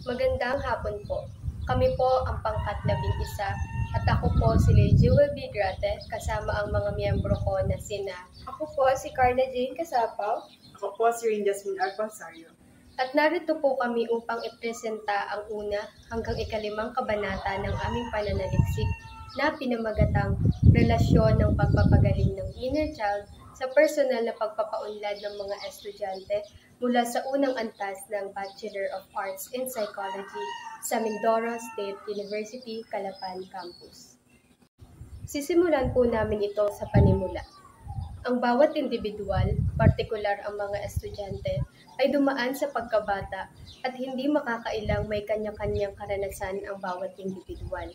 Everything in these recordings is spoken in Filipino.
Magandang hapon po. Kami po ang pangkat-11 at ako po si Jewel B. Grate kasama ang mga miyembro ko na sina. Ako po si Carla Jane Casapaw. Ako po si Rin Jasmine Arpansario. At narito po kami upang ipresenta ang una hanggang ika-5 kabanata ng aming pananaliksik na pinamagatang relasyon ng pagpapagaling ng inner child sa personal na pagpapaunlad ng mga estudyante mula sa unang antas ng Bachelor of Arts in Psychology sa Mindoro State University, Calapan Campus. Sisimulan po namin ito sa panimula. Ang bawat individual, partikular ang mga estudyante, ay dumaan sa pagkabata at hindi makakailang may kanya-kanyang karanasan ang bawat individual.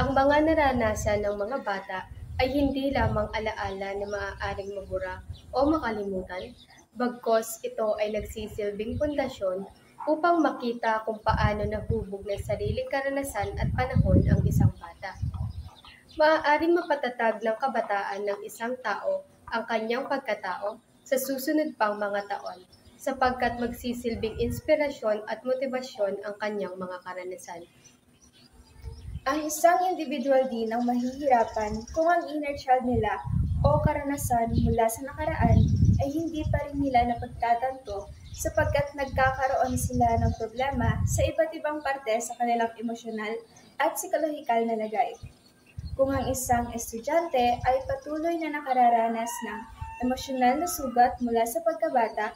Ang mga naranasan ng mga bata ay hindi lamang alaala na maaaring mabura o makalimutan, bagkos ito ay nagsisilbing pundasyon upang makita kung paano nahubog ng sariling karanasan at panahon ang isang bata. Maaaring mapatatag ng kabataan ng isang tao ang kanyang pagkatao sa susunod pang mga taon, sapagkat magsisilbing inspirasyon at motibasyon ang kanyang mga karanasan. Ang isang individual din ang mahihirapan kung ang inner child nila o karanasan mula sa nakaraan ay hindi pa rin nila napagtatanto sapagkat nagkakaroon sila ng problema sa iba't ibang parte sa kanilang emosyonal at psikolohikal na lagay. Kung ang isang estudyante ay patuloy na nakararanas ng emosyonal na sugat mula sa pagkabata,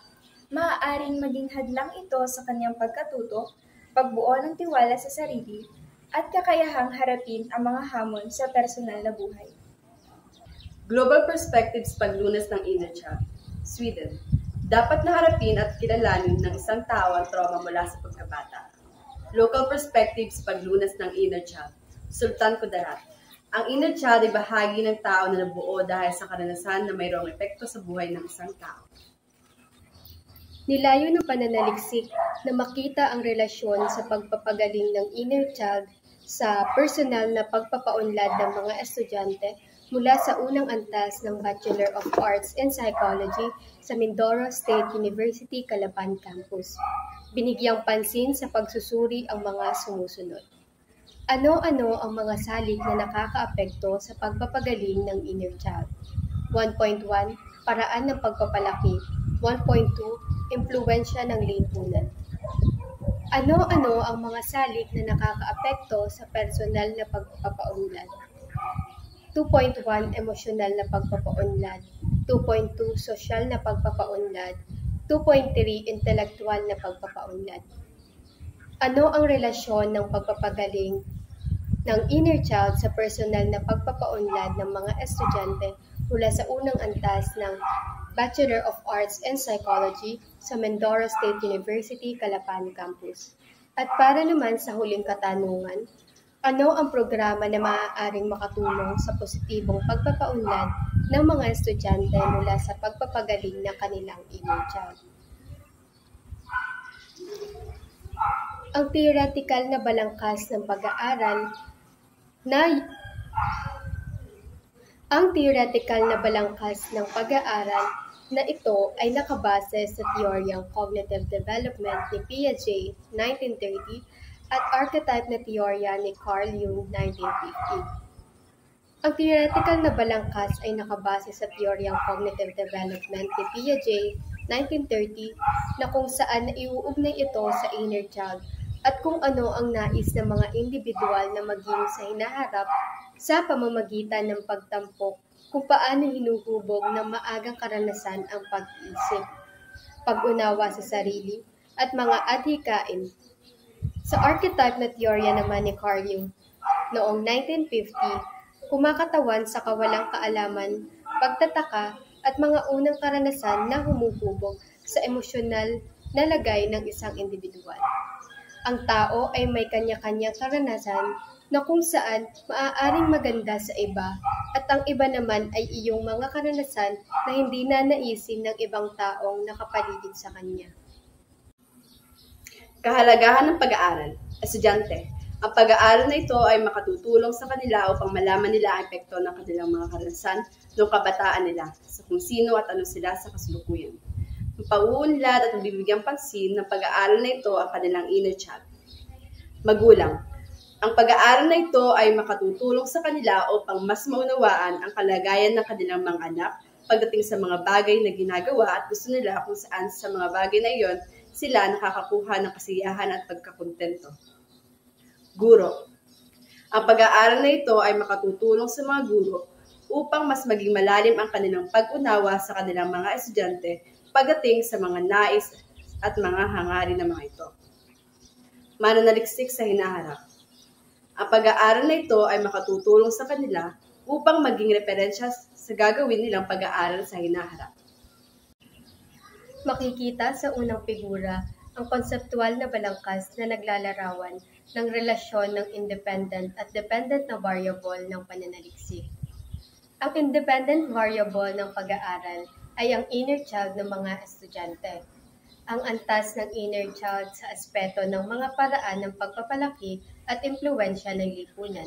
maaaring maging hadlang ito sa kanyang pagkatuto, pagbuo ng tiwala sa sarili, at kakayahang harapin ang mga hamon sa personal na buhay. Global Perspectives Paglunas ng Inner Child, Sweden. Dapat na harapin at kilalanin ng isang tao ang trauma mula sa pagkabata. Local Perspectives Paglunas ng Inner Child, Sultan Kudarat. Ang inner child ay bahagi ng tao na nabuo dahil sa karanasan na mayroong epekto sa buhay ng isang tao. Nilayo ng pananaliksik na makita ang relasyon sa pagpapagaling ng inner child sa personal na pagpapaunlad ng mga estudyante mula sa unang antas ng Bachelor of Arts in Psychology sa Mindoro State University, Calapan Campus. Binigyang pansin sa pagsusuri ang mga sumusunod. Ano-ano ang mga salik na nakakaapekto sa pagpapagaling ng inner child? 1.1 Paraan ng pagpapalaki. 1.2 Impluwensya ng lipunan. Ano-ano ang mga salik na nakakaapekto sa personal na pagpapaunlad? 2.1 Emosyonal na pagpapaunlad. 2.2 Sosyal na pagpapaunlad. 2.3 Intelektual na pagpapaunlad. Ano ang relasyon ng pagpapagaling ng inner child sa personal na pagpapaunlad ng mga estudyante mula sa unang antas ng Bachelor of Arts in Psychology sa Mindoro State University, Calapan Campus? At para naman sa huling katanungan, ano ang programa na maaaring makatulong sa positibong pagpapaunlad ng mga estudyante mula sa pagpapagaling ng kanilang inner child? Ang theoretical na balangkas ng pag-aaral na ito ay nakabase sa teoryang cognitive development ni Piaget 1930 at archetype na teorya ni Carl Jung 1950. Ang theoretical na balangkas ay nakabase sa teoryang cognitive development ni Piaget 1930 na kung saan iuugnay ito sa inner child at kung ano ang nais ng mga individual na maging sa hinaharap sa pamamagitan ng pagtampok kung paano hinuhubog ng maagang karanasan ang pag-iisip, pag-unawa sa sarili, at mga adhikain. Sa archetype na teorya naman ni Carl Jung, noong 1950, kumakatawan sa kawalang kaalaman, pagtataka, at mga unang karanasan na humuhubog sa emosyonal na lagay ng isang individual. Ang tao ay may kanya-kanyang karanasan na kung saan maaaring maganda sa iba at ang iba naman ay iyong mga karanasan na hindi nanaisin ng ibang taong nakapaligid sa kanya. Kahalagahan ng pag-aaral. Estudyante. Ang pag-aaral na ito ay makatutulong sa kanila upang malaman nila ang epekto ng kanilang mga karanasan noong kabataan nila sa kung sino at ano sila sa kasulukuyan. Ang pag-uunlad at bibigyang pansin ng pag-aaral na ito ang kanilang inner child. Magulang. Ang pag-aaral na ito ay makatutulong sa kanila upang mas maunawaan ang kalagayan ng kanilang mga anak pagdating sa mga bagay na ginagawa at gusto nila kung saan sa mga bagay na iyon sila nakakakuha ng kasiyahan at pagkakontento. Guro. Ang pag-aaral na ito ay makatutulong sa mga guro upang mas maging malalim ang kanilang pag-unawa sa kanilang mga estudyante pagdating sa mga nais at mga hangarin ng mga ito. Mananaliksik sa hinaharap. Ang pag-aaral na ito ay makatutulong sa kanila upang maging referensya sa gagawin nilang pag-aaral sa hinaharap. Makikita sa unang figura ang konseptual na balangkas na naglalarawan ng relasyon ng independent at dependent na variable ng pananaliksik. Ang independent variable ng pag-aaral ay ang inner child ng mga estudyante. Ang antas ng inner child sa aspeto ng mga paraan ng pagpapalaki at impluwensya ng lipunan.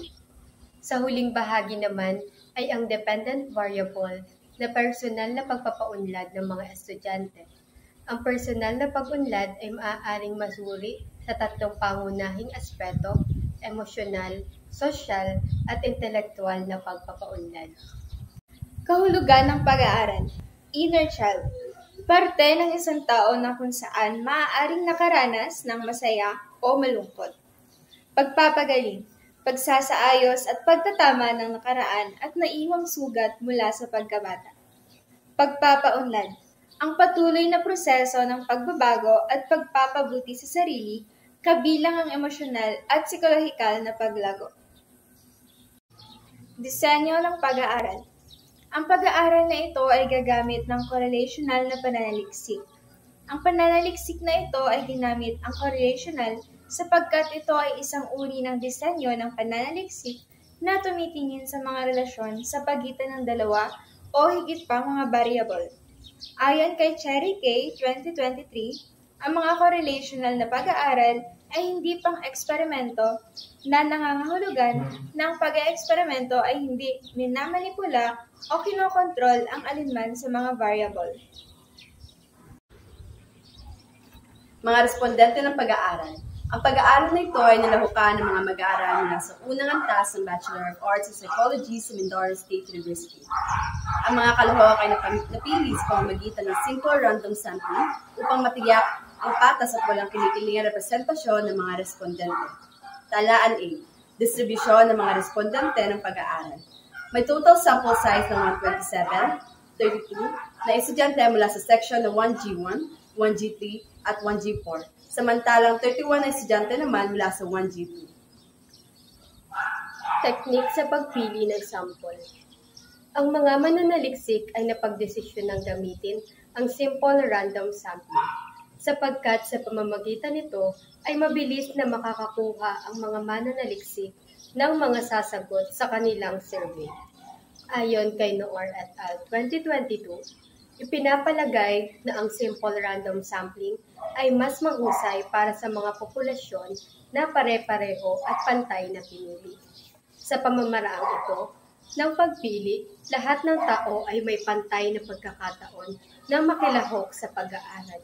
Sa huling bahagi naman ay ang dependent variable na personal na pagpapaunlad ng mga estudyante. Ang personal na pag-unlad ay maaaring masuri sa tatlong pangunahing aspeto: emosyonal, sosyal, at intelektual na pagpapaunlad. Kahulugan ng pag-aaral. Inner child. Parte ng isang tao na kung saan maaaring nakaranas ng masaya o malungkot. Pagpapagaling, pagsasaayos at pagtatama ng nakaraan at naiwang sugat mula sa pagkabata. Pagpapaunlad, ang patuloy na proseso ng pagbabago at pagpapabuti sa sarili, kabilang ang emosyonal at psikolohikal na paglago. Disenyo ng pag-aaral. Ang pag-aaral na ito ay gagamit ng korelasyonal na pananaliksik. Ang pananaliksik na ito ay ginamit ang korelasyonal sapagkat ito ay isang uri ng disenyo ng pananaliksik na tumitingin sa mga relasyon sa pagitan ng dalawa o higit pang mga variable. Ayon kay Cherry K. 2023, ang mga korelasyonal na pag-aaral ay hindi pang eksperimento na nangangahulugan ng pag-eeksperimento ay hindi minamanipula o kinokontrol ang alinman sa mga variable. Mga respondente ng pag-aaral. Ang pag-aaral na ito ay nilahukan ng mga mag-aaral mula sa unang antas ng Bachelor of Arts in Psychology sa Mindoro State University. Ang mga kalahok ay napili sa pamamagitan ng 5 random sampling upang matiyak ang patas at walang kinikilingang representasyon ng mga respondente. Talaan A. Distribusyon ng mga respondente ng pag-aaral. May total sample size ng 127, 32 na estudyante mula sa section ng 1G1, 1G3 at 1G4. Samantalang 31 na estudyante naman mula sa 1G2. Teknik sa pagpili ng sample. Ang mga mananaliksik ay napagdesisyon ng gamitin ang simple random sampling, sapagkat sa pamamagitan nito ay mabilis na makakakuha ang mga mananaliksik ng mga sasagot sa kanilang survey. Ayon kay Noor et al. 2022, ipinapalagay na ang simple random sampling ay mas mahusay para sa mga populasyon na pare-pareho at pantay na pinili. Sa pamamaraang ito, ng pagpili, lahat ng tao ay may pantay na pagkakataon na makilahok sa pag-aaral,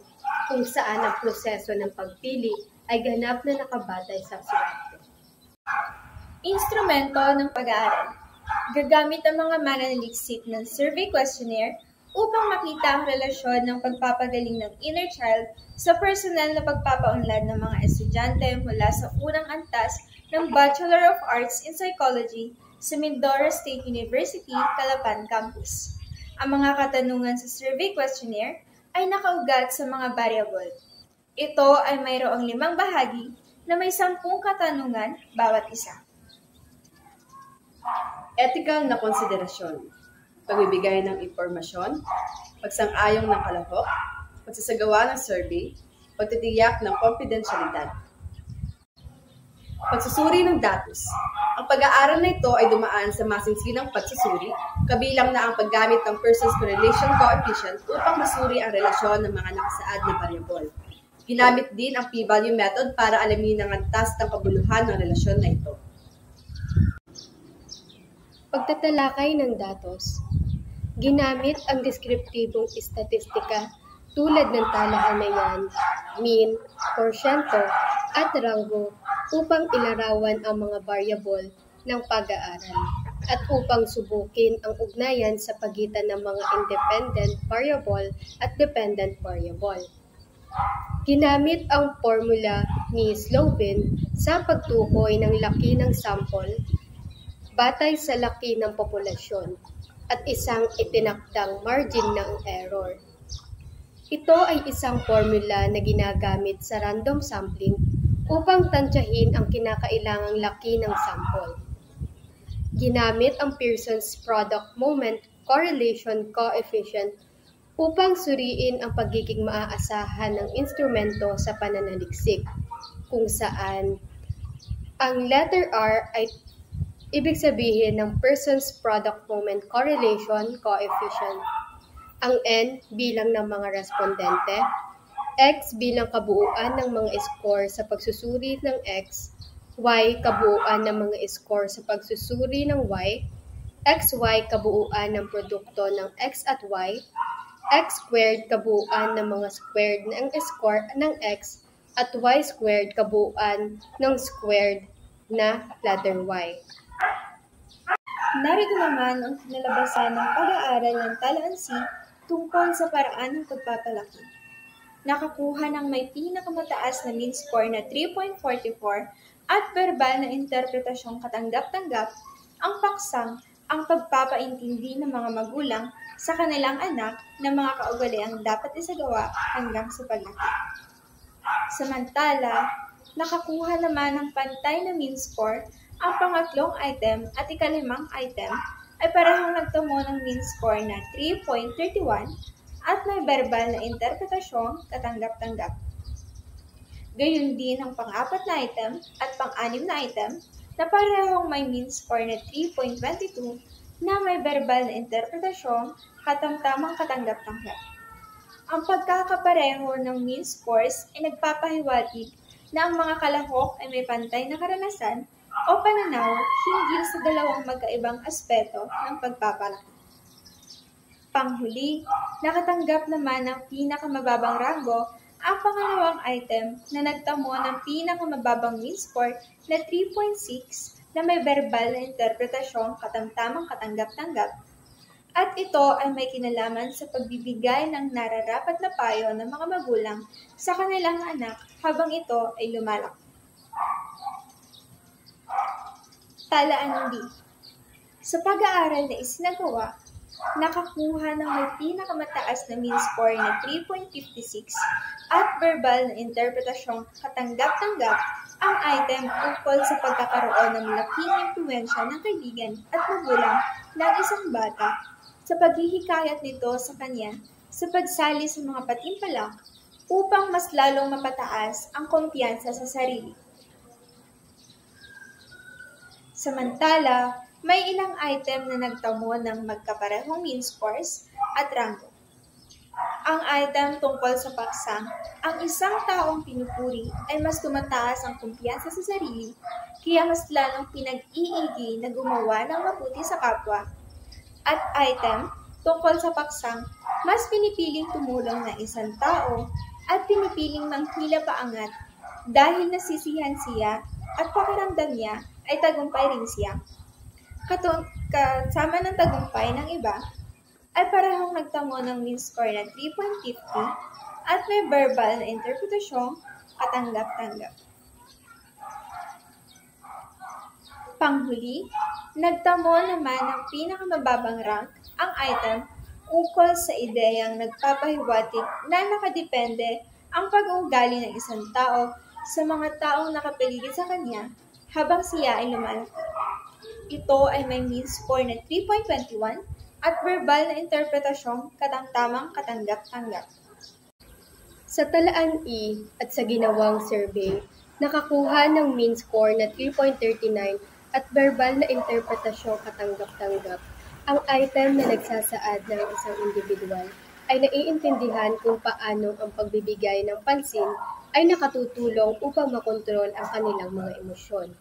kung saan ang proseso ng pagpili ay ganap na nakabatay sa swerte. Instrumento ng pag-aaral. Gagamit ang mga mananaliksik ng survey questionnaire upang makita ang relasyon ng pagpapagaling ng inner child sa personal na pagpapaunlad ng mga estudyante mula sa unang antas ng Bachelor of Arts in Psychology sa Mindoro State University, Calapan Campus. Ang mga katanungan sa survey questionnaire ay nakaugat sa mga variable. Ito ay mayroong 5 bahagi na may 10 katanungan bawat isa. Ethical na konsiderasyon. Pagbibigay ng impormasyon, pagsang-ayong ng kalahok, pagsasagawa ng survey, pagtitiyak ng konfidensyalidad. Pagsusuri ng datos. Ang pag-aaral na ito ay dumaan sa masinsinang pagsusuri, kabilang na ang paggamit ng Pearson's Correlation Coefficient upang masuri ang relasyon ng mga nakasaad na variable. Ginamit din ang p-value method para alamin ang antas ng kabuluhan ng relasyon na ito. Pagtatalakay ng datos. Ginamit ang deskriptibong istatistika tulad ng talahanayan, mean, porsyento, at ranggo upang ilarawan ang mga variable ng pag-aaral at upang subukin ang ugnayan sa pagitan ng mga independent variable at dependent variable. Ginamit ang formula ni Slobin sa pagtukoy ng laki ng sample batay sa laki ng populasyon at isang itinakdang margin ng error. Ito ay isang formula na ginagamit sa random sampling upang tansyahin ang kinakailangang laki ng sample. Ginamit ang Pearson's product moment correlation coefficient upang suriin ang pagiging maaasahan ng instrumento sa pananaliksik, kung saan ang letter R ay ibig sabihin ng Pearson's product moment correlation coefficient, ang N bilang ng mga respondente, X bilang kabuuan ng mga score sa pagsusuri ng X, Y kabuuan ng mga score sa pagsusuri ng Y, XY kabuuan ng produkto ng X at Y, X squared kabuuan ng mga squared ng score ng X, at Y squared kabuuan ng squared na letter Y. Narito naman ang kinalabasan ng pag-aaral ng talaan C tungkol sa paraan ng pagpapalaki. Nakakuha ng may pinakamataas na mean score na 3.44 at verbal na interpretasyong katanggap-tanggap ang paksang ang pagpapaintindi ng mga magulang sa kanilang anak ng mga kaugaliang dapat isagawa hanggang sa paglaki. Samantala, nakakuha naman ng pantay na mean score ang pangatlong item at ikalimang item ay parehong nagtamo ng mean score na 3.31 at may verbal na interpretasyong katanggap-tanggap. Gayon din ang pang-apat na item at pang-anim na item na parehong may mean score na 3.22 na may verbal na interpretasyong katamtamang katanggap-tanggap. Ang pagkakapareho ng mean scores ay nagpapahiwatig na ang mga kalahok ay may pantay na karanasan o pananaw hinggil sa dalawang magkaibang aspeto ng pagpapalaki. Panghuli, nakatanggap naman ng pinakamababang ranggo ang pangalawang item na nagtamo ng pinakamababang mean score na 3.6 na may verbal na interpretasyong katamtamang katanggap-tanggap, at ito ay may kinalaman sa pagbibigay ng nararapat na payo ng mga magulang sa kanilang anak habang ito ay lumalaki. Talaan B. Sa pag-aaral na isinagawa, nakakuha ng may pinakamataas na mean score na 3.56 at verbal na interpretasyong katanggap-tanggap ang item tungkol sa pagkakaroon ng malaking impluwensya ng kaibigan at magulang ng isang bata sa paghihikayat nito sa kanya sa pagsali sa mga patimpalak upang mas lalong mapataas ang kumpiyansa sa sarili. Samantala, may ilang item na nagtamo ng magkaparehong mean scores at ranggo. Ang item tungkol sa paksang, ang isang taong pinupuri ay mas tumataas ang kumpiyansa sa sarili, kaya mas lalong pinag-iigi na gumawa ng mabuti sa kapwa. At item tungkol sa paksang, mas pinipiling tumulong ng isang tao at pinipiling manghila paangat dahil nasisihan siya at pakiramdam niya ay tagumpay rin siya. Kasama ng tagumpay ng iba, ay parehong nagtamo ng mean score na 3.50 at may verbal na interpretasyong katanggap-tanggap. Panghuli, nagtamo naman ng pinakamababang rank ang item ukol sa ideyang nagpapahiwatig na nakadepende ang pag-uugali ng isang tao sa mga taong nakapaligid sa kanya habang siya ay lumalaki. Ito ay may mean score na 3.21 at verbal na interpretasyong katamtamang katanggap-tanggap. Sa talaan E at sa ginawang survey, nakakuha ng mean score na 3.39 at verbal na interpretasyong katanggap-tanggap. Ang item na nagsasaad ng isang individual ay naiintindihan kung paano ang pagbibigay ng pansin ay nakatutulong upang makontrol ang kanilang mga emosyon.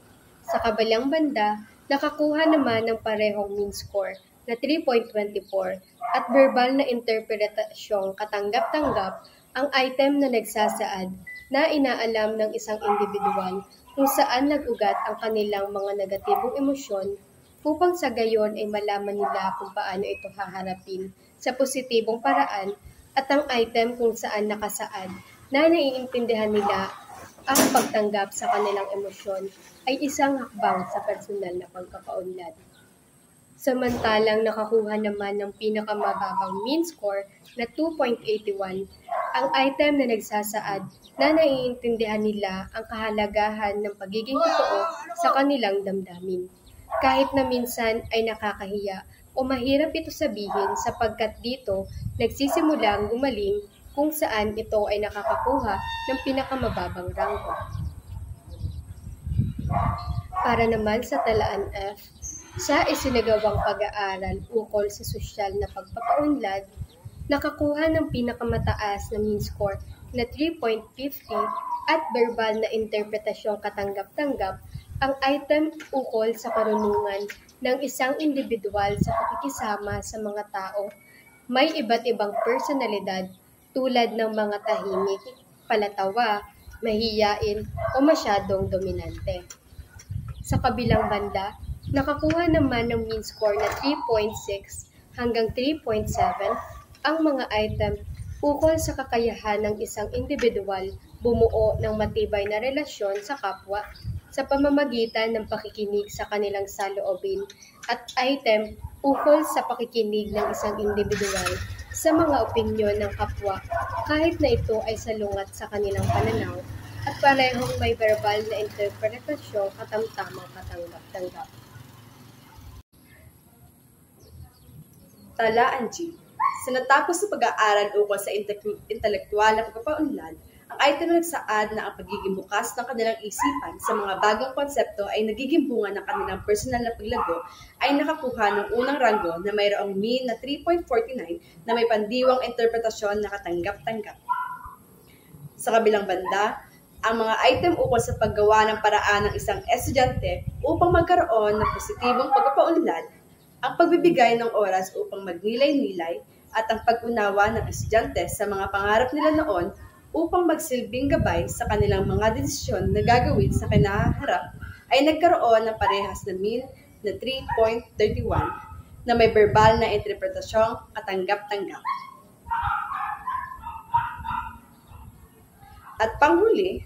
Sa kabilang banda, nakakuha naman ng parehong mean score na 3.24 at verbal na interpretasyong katanggap-tanggap ang item na nagsasaad na inaalam ng isang individual kung saan nag-ugat ang kanilang mga negatibong emosyon upang sa gayon ay malaman nila kung paano ito haharapin sa positibong paraan at ang item kung saan nakasaad na naiintindihan nila ang pagtanggap sa kanilang emosyon ay isang hakbang sa personal na pagpapaunlad. Samantalang nakakuha naman ng pinakamababang mean score na 2.81, ang item na nagsasaad na naiintindihan nila ang kahalagahan ng pagiging totoo sa kanilang damdamin. Kahit na minsan ay nakakahiya o mahirap ito sabihin sapagkat dito nagsisimulang gumaling kung saan ito ay nakakakuha ng pinakamababang rangko. Para naman sa talaan F, sa isinagawang pag-aaral ukol sa sosyal na pagpapaunlad, nakakuha ng pinakamataas na mean score na 3.50 at verbal na interpretasyong katanggap-tanggap ang item ukol sa karunungan ng isang individual sa pakikisama sa mga tao. May iba't ibang personalidad tulad ng mga tahimik, palatawa, mahiyain o masyadong dominante. Sa kabilang banda, nakakuha naman ng mean score na 3.6 hanggang 3.7 ang mga item ukol sa kakayahan ng isang individual bumuo ng matibay na relasyon sa kapwa sa pamamagitan ng pakikinig sa kanilang saloobin at item ukol sa pakikinig ng isang individual sa mga opinyon ng kapwa kahit na ito ay salungat sa kanilang pananaw at parehong may verbal na interpretasyon katamtamang katanggap-tanggap. Talaan G. Sa natapos sa pag-aaral ukol sa intelektual na pagpapaunlad, ang item na nagsaad na ang pagiging bukas ng kanilang isipan sa mga bagong konsepto ay nagiging bunga ng kanilang personal na paglago ay nakakuha ng unang ranggo na mayroong mean na 3.49 na may pandiwang interpretasyon na katanggap-tanggap. Sa kabilang banda, ang mga item ukol sa paggawa ng paraan ng isang estudyante upang magkaroon ng positibong pagpapaunlad, ang pagbibigay ng oras upang magnilay-nilay at ang pag-unawa ng estudyante sa mga pangarap nila noon upang magsilbing gabay sa kanilang mga desisyon na gagawin sa kinaharap ay nagkaroon ng parehas na mean na 3.31 na may verbal na interpretasyong katanggap-tanggap. At panghuli,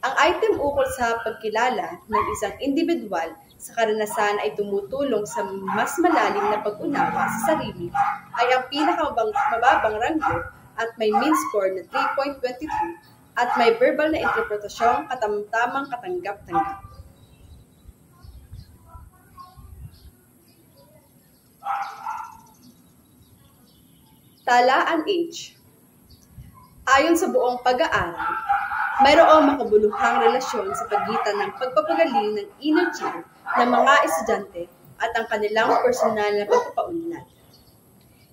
ang item ukol sa pagkilala ng isang individual sa karanasan ay tumutulong sa mas malalim na pag-unawa sa sarili ay ang pinakamababang ranggo at may mean score na 3.22 at may verbal na interpretasyong katamtamang katanggap-tanggap. Talaan H. Ayon sa buong pag-aaral, mayroong makabuluhang relasyon sa pagitan ng pagpapagaling ng inner child ng mga estudyante at ang kanilang personal na pagpapaunlad.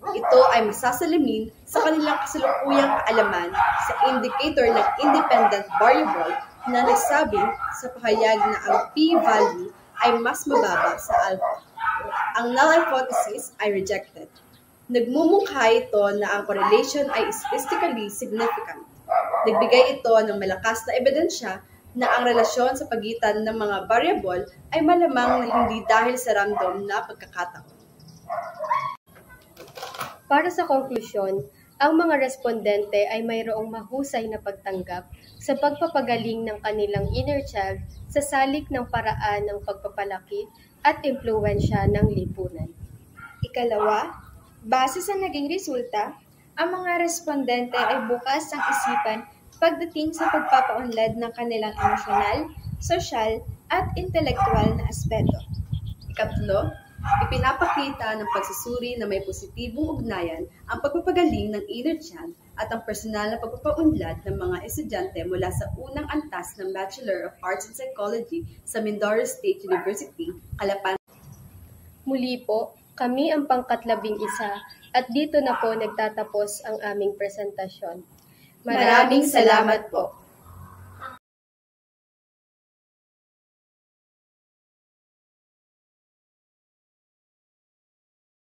Ito ay masasalamin sa kanilang kasalukuyang kaalaman sa indicator ng independent variable na nagsabi sa pahayag na ang p-value ay mas mababa sa alpha. Ang null hypothesis ay rejected. Nagmumungkahi ito na ang correlation ay statistically significant. Nagbigay ito ng malakas na ebidensya na ang relasyon sa pagitan ng mga variable ay malamang na hindi dahil sa random na pagkakataon. Para sa konklusyon, ang mga respondente ay mayroong mahusay na pagtanggap sa pagpapagaling ng kanilang inner child sa salik ng paraan ng pagpapalaki at impluwensya ng lipunan. Ikalawa, base sa naging resulta, ang mga respondente ay bukas ang isipan pagdating sa pagpapaunlad ng kanilang emosyonal, sosyal, at intelektual na aspeto. Ikatlo, ipinapakita ng pagsusuri na may positibong ugnayan ang pagpapagaling ng inner child at ang personal na pagpapaunlad ng mga estudyante mula sa unang antas ng Bachelor of Arts in Psychology sa Mindoro State University, Calapan. Muli po, kami ang pangkat-11 at dito na po nagtatapos ang aming presentasyon. Maraming salamat po.